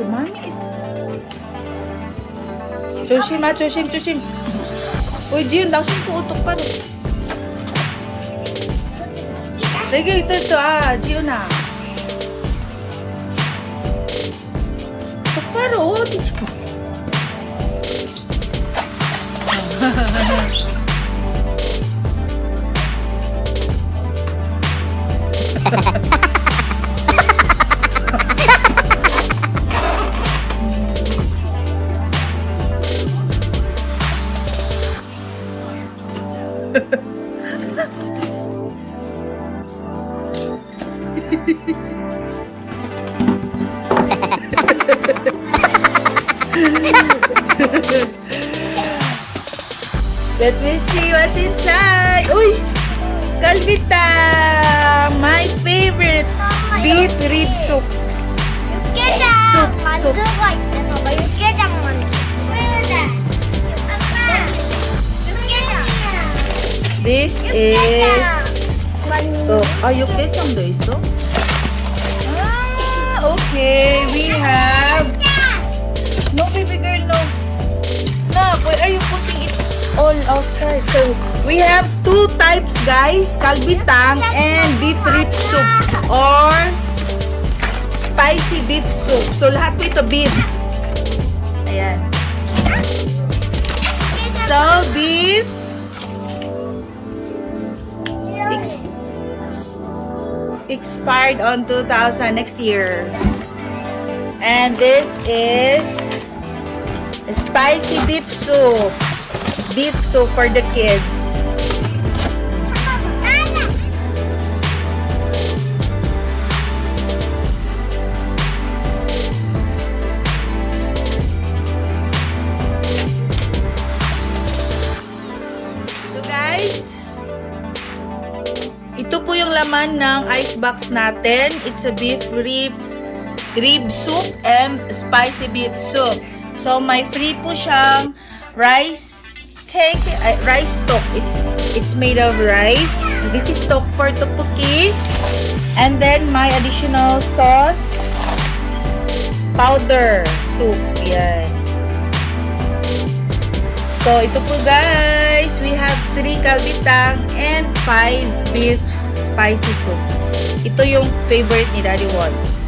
mamis. 조심, 조심. Uy, Jion, 당신 또 똑바로. 내게 ito, Jiona. 똑바로, 뒤집어. Let me see what's inside. Uy! Kalbitang! My favorite beef rib soup. 육개장 쑥, 만두가 있어. 봐봐, 육개장 만두. 아빠, 육개장. This is... 만두. 육개장도 있어? Okay. We have... No, baby girl, no. No, why are you putting it all outside? So, we have two types, guys. Kalbitang and beef rib soup. Or spicy beef soup. So, lahat po ito beef. Ayan. So, beef. Expired on 2000 next year. And this is spicy beef soup. Beef soup for the kids. So guys, ito po yung laman ng ice box natin. It's a beef rib soup and spicy beef soup. So, may free po siyang rice cake, rice stock. It's made of rice. This is stock for tteokbokki. And then, my additional sauce, powder soup. Yan. So, ito po guys. We have 3 kalbitang and 5 beef spicy soup. Ito yung favorite ni Daddy Wants.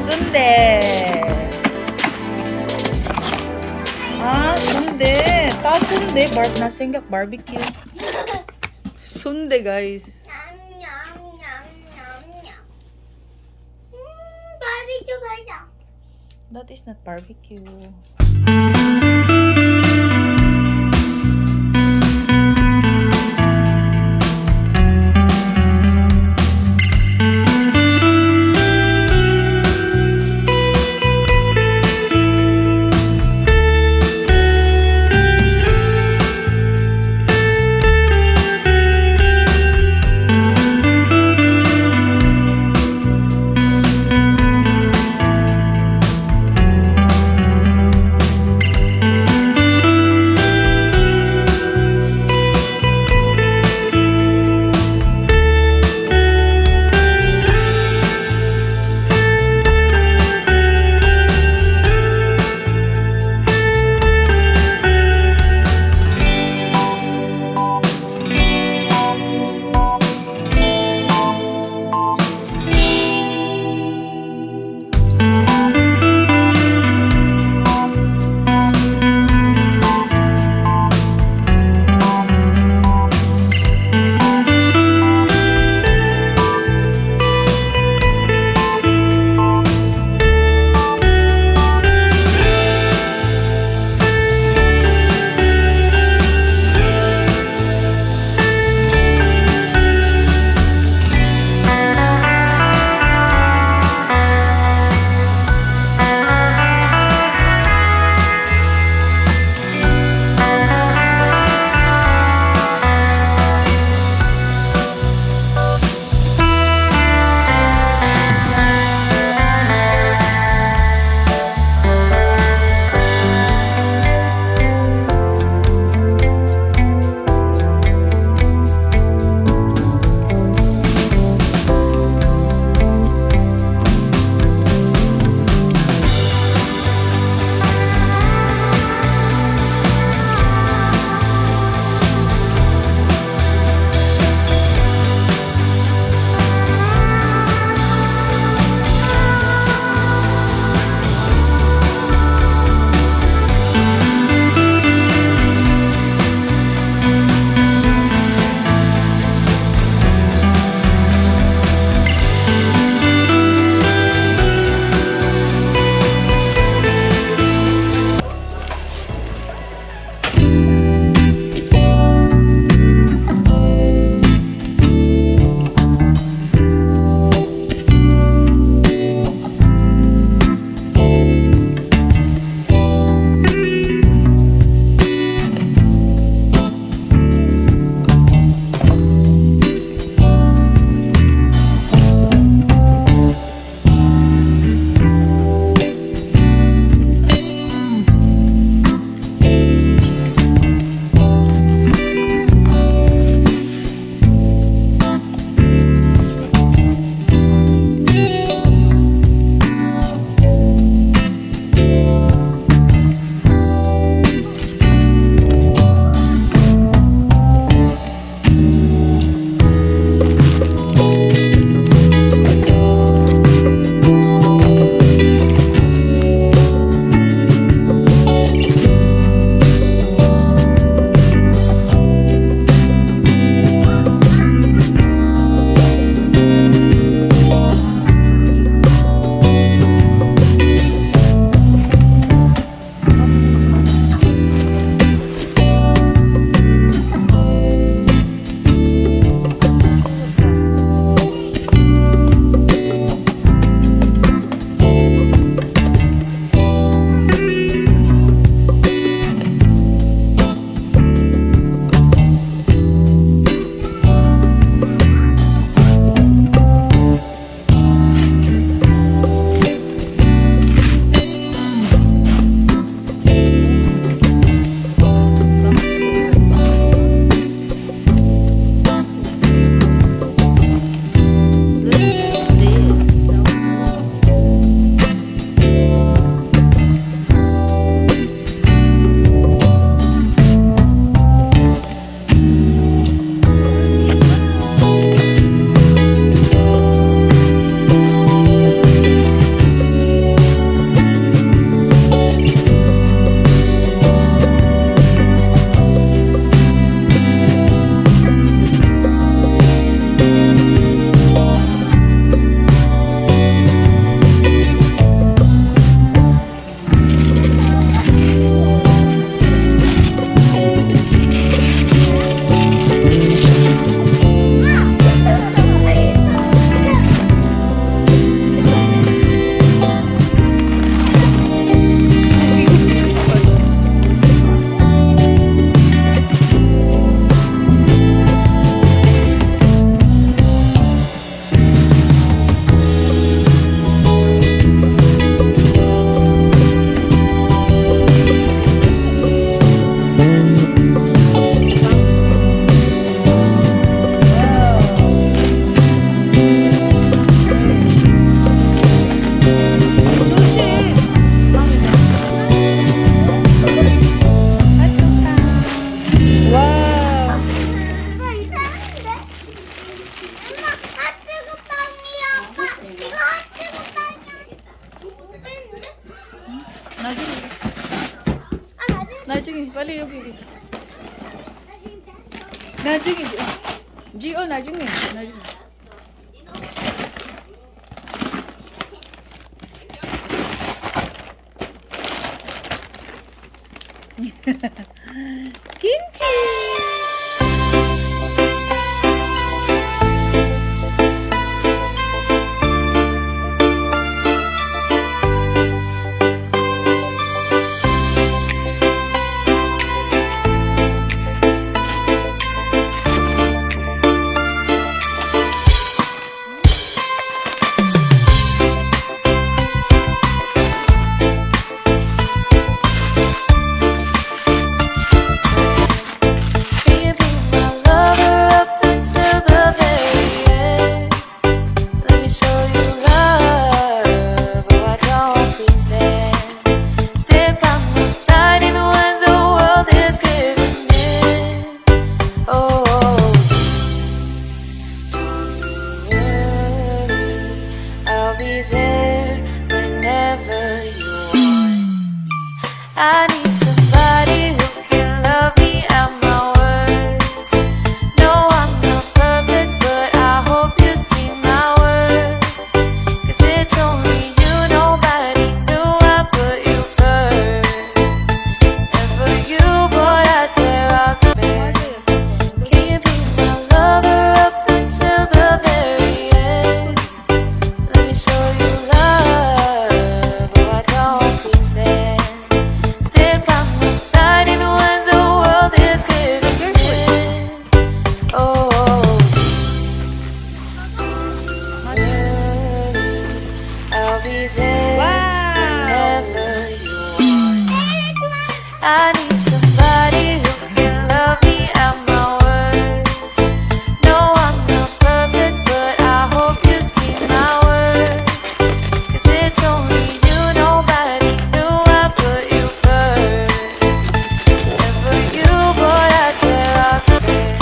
Sundae. Sundae. Sundae. Nasenggak barbecue. Sundae, guys. Barbecue ba? That is not barbecue. 빨리 여기. 나중에 나중에. 김치. I need somebody who can love me at my worst. No, I'm not perfect, but I hope you see my worth. 'Cause it's only you, nobody knew I put you first. And for you, boy, I swear I'll be bad. Can you be my lover up until the very end? Let me show you love, but I don't pretend. Stick by my side even when the world is giving in. Oh, I'll be there whenever you want. I need somebody who can love me at my worst. No, I'm not perfect, but I hope you see my worth. 'Cause it's only you, nobody knew I put you first. And for you, boy, I swear I'll be there.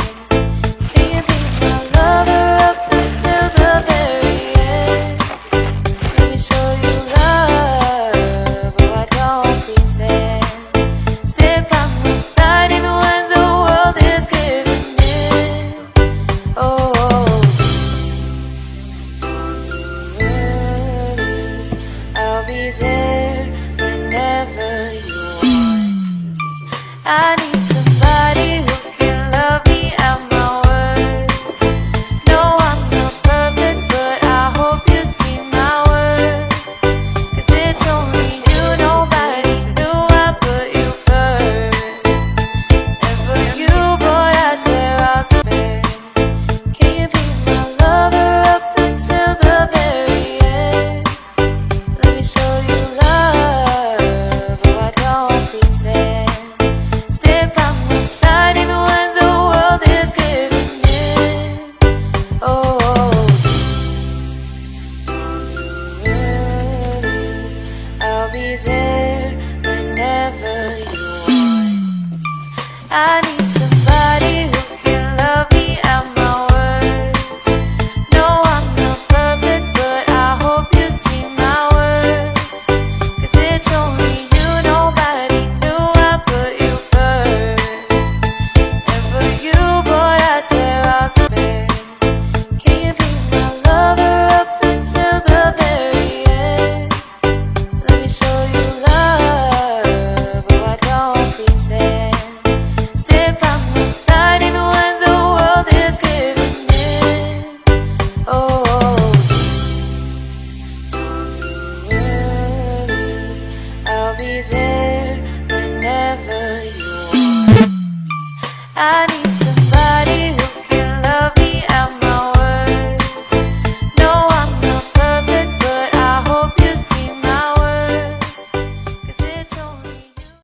Can you be my lover up until the very end? Let me show you love, but I don't pretend. Stick by my side even when the world is giving in. Oh, I'll be there whenever you want. I need somebody who can love me at my worst. No, I'm not perfect, but I hope you see my worth. 'Cause it's only you, nobody knew I put you first. And for you, boy, I swear I'll be bad. Can you be my lover up until the very end? Let me show you love, but I don't pretend. Stick by my side even when the world is giving in. Oh, I'll be there whenever you want. I need somebody who can love me at my worst. No, I'm not perfect, but I hope you see my worth. 'Cause it's only you, nobody knew I put you first. And for you, boy, I swear I'll be bad. Can you be my lover up until the very end? Let me show you love, but I don't pretend. Stick by my side even when the world is giving in. Oh, I'll be there whenever you want. I need some